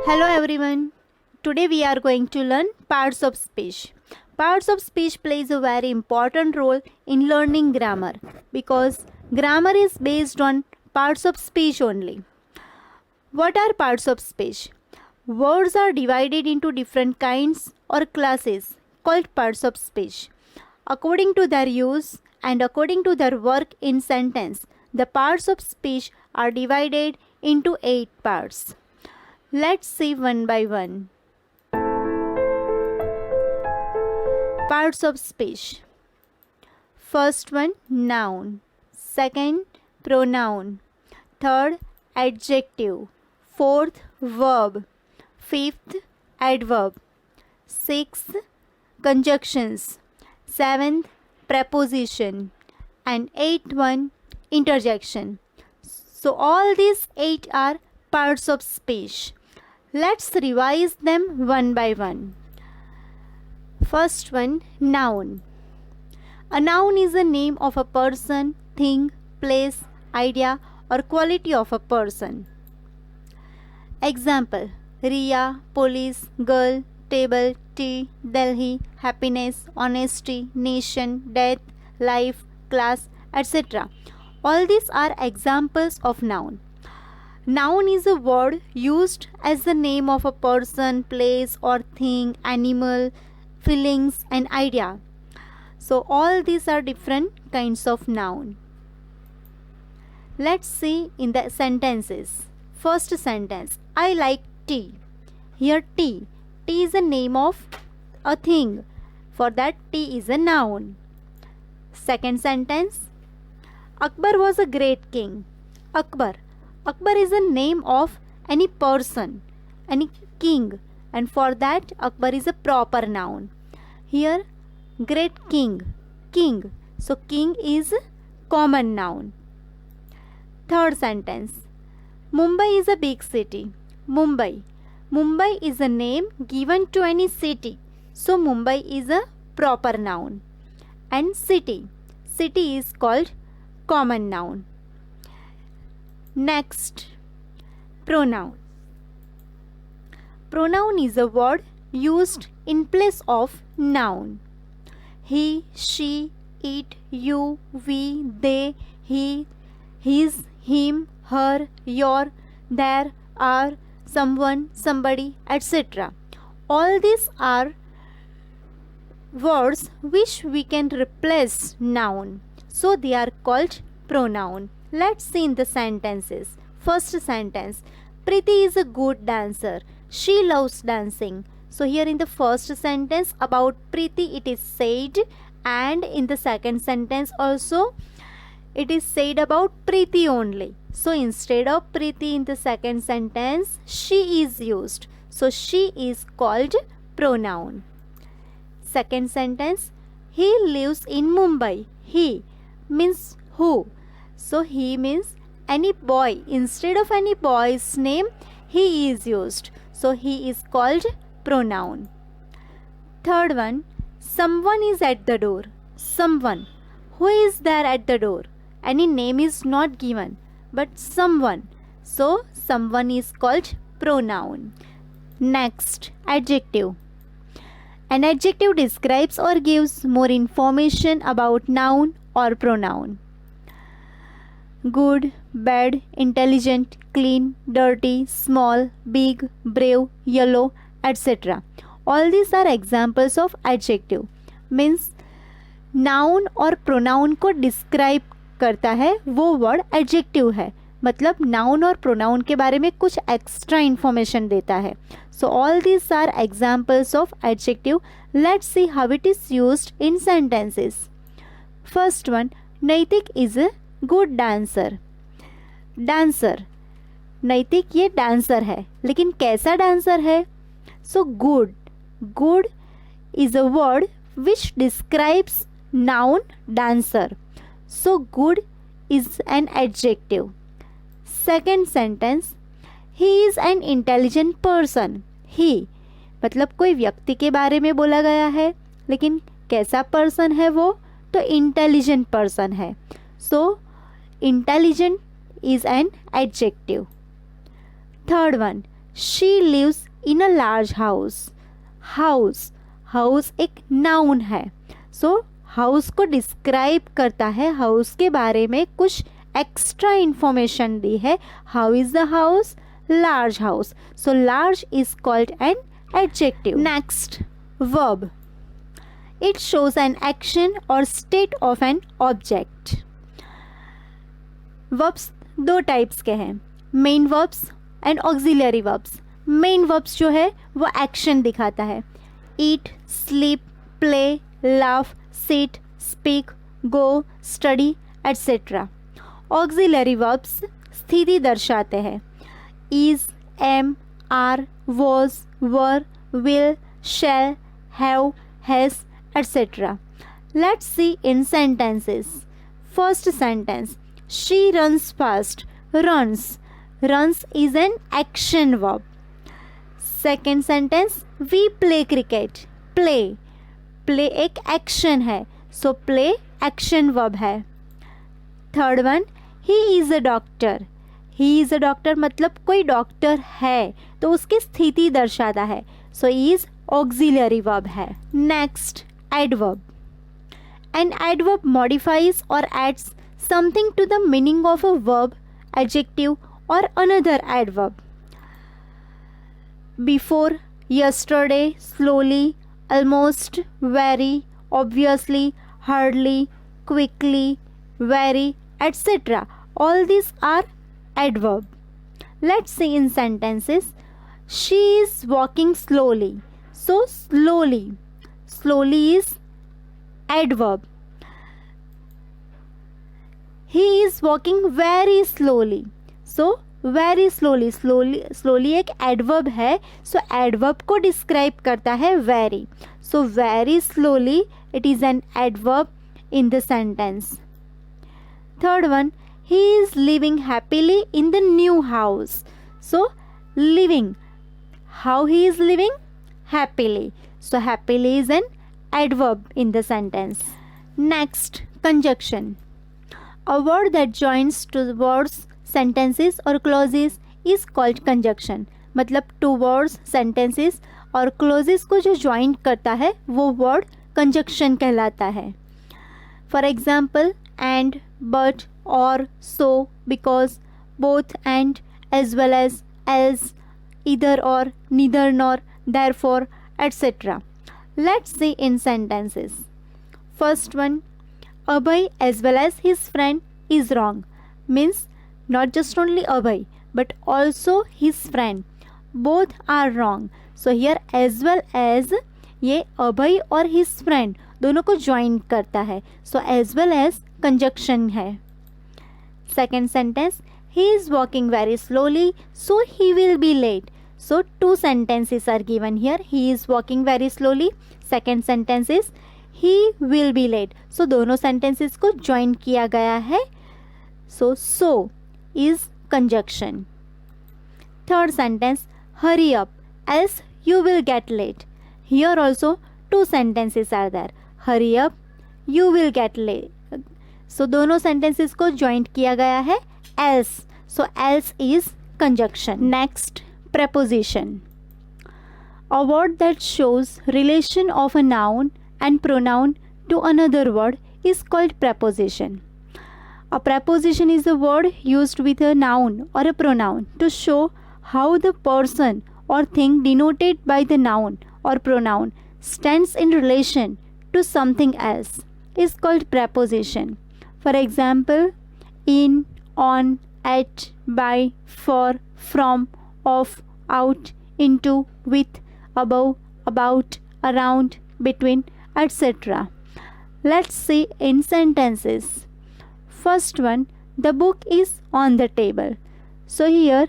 Hello everyone. Today we are going to learn parts of speech. Parts of speech plays a very important role in learning grammar because grammar is based on parts of speech only. What are parts of speech? Words are divided into different kinds or classes called parts of speech. According to their use and according to their work in sentence, the parts of speech are divided into 8 parts. Let's see one by one. Parts of speech. First one, noun. Second, pronoun. Third, adjective. Fourth, verb. Fifth, adverb. Sixth, conjunctions. Seventh, preposition. And eighth one, interjection. So all these 8 are parts of speech. Let's revise them one by one. First one, noun. A noun is a name of a person, thing, place, idea or quality of a person. Example, Riya, police, girl, table, tea, Delhi, happiness, honesty, nation, death, life, class, etc. All these are examples of noun. Noun is a word used as the name of a person, place or thing, animal, feelings and idea. So all these are different kinds of noun. Let's see in the sentences. First sentence, I like tea. Here tea. Tea is a name of a thing. For that tea is a noun. Second sentence, Akbar was a great king. Akbar. Akbar is a name of any person, any king, and for that Akbar is a proper noun. Here, great king, king. So king is common noun. Third sentence, Mumbai is a big city. Mumbai. Mumbai is a name given to any city. So Mumbai is a proper noun. And city. City is called common noun. Next, pronoun. Pronoun is a word used in place of noun. He, she, it, you, we, they, he, his, him, her, your, there, are, someone, somebody, etc. All these are words which we can replace noun. So they are called pronoun. Let's see in the sentences. First sentence, Preeti is a good dancer. She loves dancing. So here in the first sentence about Preeti it is said, and in the second sentence also it is said about Preeti only. So instead of Preeti in the second sentence, she is used. So she is called pronoun. Second sentence, he lives in Mumbai. He means who? So he means any boy. Instead of any boy's name, he is used. So he is called pronoun. Third one, someone is at the door. Someone. Who is there at the door? Any name is not given, but someone. So someone is called pronoun. Next, adjective. An adjective describes or gives more information about noun or pronoun. Good, bad, intelligent, clean, dirty, small, big, brave, yellow, etc. All these are examples of adjective. Means noun और pronoun को describe करता है वो word adjective है. मतलब noun और pronoun के बारे में कुछ extra information देता है. So all these are examples of adjective. Let's see how it is used in sentences. First one, Naitik is a good dancer. Dancer, Naitik ये डांसर है, लेकिन कैसा डांसर है? So good. Good is a word which describes noun dancer. So good is an adjective. Second sentence, he is an intelligent person. He मतलब कोई व्यक्ति के बारे में बोला गया है, लेकिन कैसा पर्सन है वो? तो इंटेलिजेंट पर्सन है. So intelligent is an adjective. Third one, she lives in a large house. House, house एक नाउन है. सो हाउस को डिस्क्राइब करता है, हाउस के बारे में कुछ एक्स्ट्रा इंफॉर्मेशन दी है. How is the house? Large house. So large is called an adjective. Next, verb. It shows an action और state of an object. Verbs दो टाइप्स के हैं, main verbs and auxiliary verbs. Main verbs जो है वो action दिखाता है. Eat, sleep, play, laugh, sit, speak, go, study, etcetera. Auxiliary verbs स्थिति दर्शाते हैं. Is, am, are, was, were, will, shall, have, has, etcetera. Let's see in sentences. First sentence, she runs fast. Runs, runs is an action verb. Second sentence, we play cricket. Play, play एक action है, so play action verb है. Third one, he is a doctor. He is a doctor मतलब कोई doctor है, तो उसकी स्थिति दर्शाता है, so is auxiliary verb है. Next, adverb. An adverb modifies or adds something to the meaning of a verb, adjective or another adverb. Before, yesterday, slowly, almost, very, obviously, hardly, quickly, very, etc. All these are adverb. Let's see in sentences. She is walking slowly. So slowly, slowly is adverb. He is walking very slowly. So very slowly, slowly एक adverb है, so adverb को describe करता है very. So very slowly, it is an adverb in the sentence. Third one, he is living happily in the new house. So living, how he is living? Happily. So happily is an adverb in the sentence. Next, conjunction. A word that joins two words, sentences or clauses is called conjunction. मतलब two words, sentences और clauses को जो join करता है वो word conjunction कहलाता है. For example, and, but, or, so, because, both, and, as well as, else, either or, neither nor, therefore, etc. Let's see in sentences. First one, Abhay as well as his friend is wrong. Means not just only Abhay but also his friend. Both are wrong. So here as well as ये Abhay और his friend दोनों को join करता है. So as well as conjunction है. Second sentence, he is walking very slowly so he will be late. So two sentences are given here. He is walking very slowly. Second sentence is he will be late. So दोनों sentences को join किया गया है. So is conjunction. Third sentence, hurry up else you will get late. Here also two sentences are there. Hurry up, you will get late. So दोनों sentences को join किया गया है else. So else is conjunction. Next, preposition. A word that shows relation of a noun and pronoun to another word is called preposition. A preposition is a word used with a noun or a pronoun to show how the person or thing denoted by the noun or pronoun stands in relation to something else is called preposition. For example, in, on, at, by, for, from, of, out, into, with, above, about, around, between, etc. Let's see in sentences. First one, the book is on the table. So here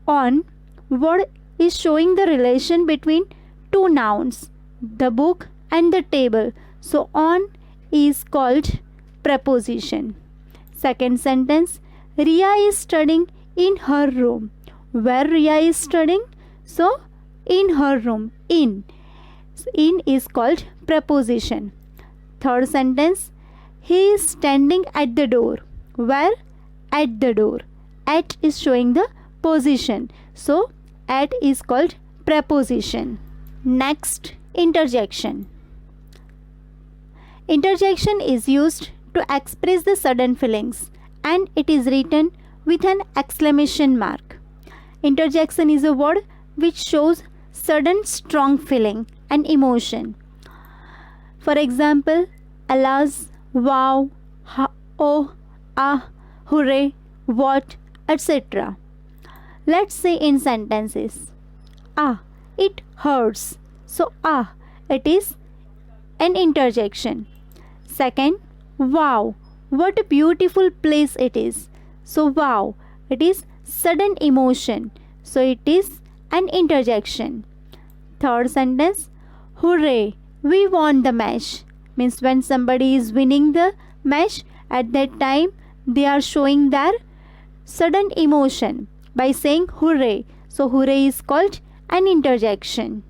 on word is showing the relation between two nouns, the book and the table. So on is called preposition. Second sentence, Riya is studying in her room. Where Riya is studying? So in her room. In is called preposition. Third sentence, he is standing at the door. Where? At the door. At is showing the position. So At is called preposition. Next, interjection. Interjection is used to express the sudden feelings and it is written with an exclamation mark. Interjection is a word which shows sudden strong feeling and emotion. For example, alas, wow, oh, ah, hooray, what, etc. Let's say in sentences. Ah, it hurts. So it is an interjection. Second, wow, what a beautiful place it is. So wow, it is sudden emotion. So it is an interjection. Third sentence, hooray, we won the match. Means when somebody is winning the match, at that time they are showing their sudden emotion by saying hooray. So hooray is called an interjection.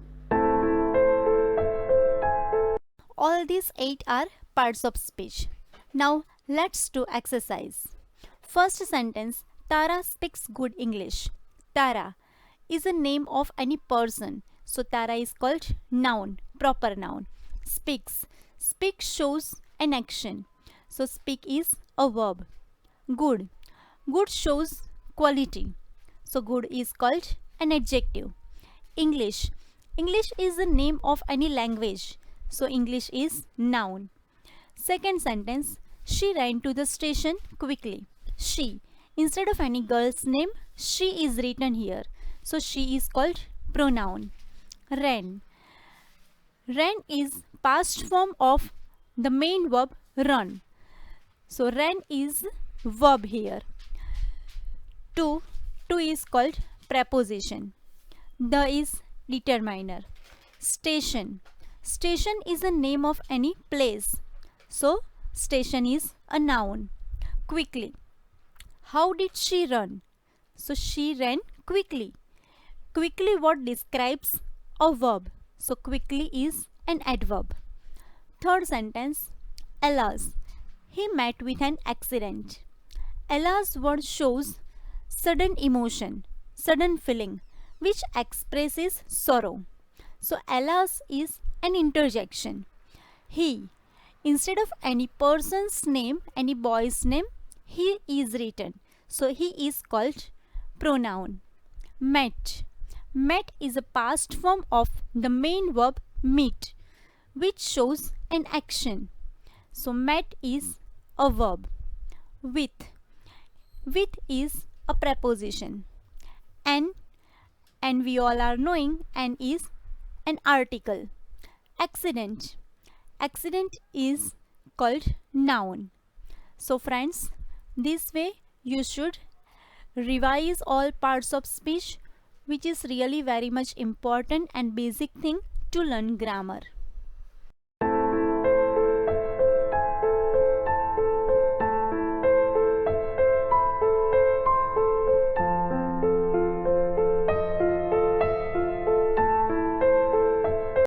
All these 8 are parts of speech. Now let's do exercise. First sentence, Tara speaks good English. Tara is a name of any person. So Tara is called noun, proper noun. Speaks. Speak shows an action. So speak is a verb. Good. Good shows quality. So good is called an adjective. English. English is the name of any language. So English is noun. Second sentence, she ran to the station quickly. She. Instead of any girl's name, she is written here. So she is called pronoun. Ran. Ran is past form of the main verb run. So ran is verb here. To is called preposition. The is determiner. Station. Station is the name of any place. So station is a noun. Quickly. How did she run? So she ran quickly. Quickly what describes a verb. So quickly is an adverb. Third sentence, alas, he met with an accident. Alas word shows sudden emotion, sudden feeling, which expresses sorrow. So alas is an interjection. He, instead of any person's name, any boy's name, he is written. So he is called pronoun. Met. Met is a past form of the main verb meet, which shows an action. So met is a verb. With. With is a preposition. And we all are knowing and is an article. Accident. Accident is called noun. So friends, this way you should revise all parts of speech, which is really very much important and basic thing to learn grammar.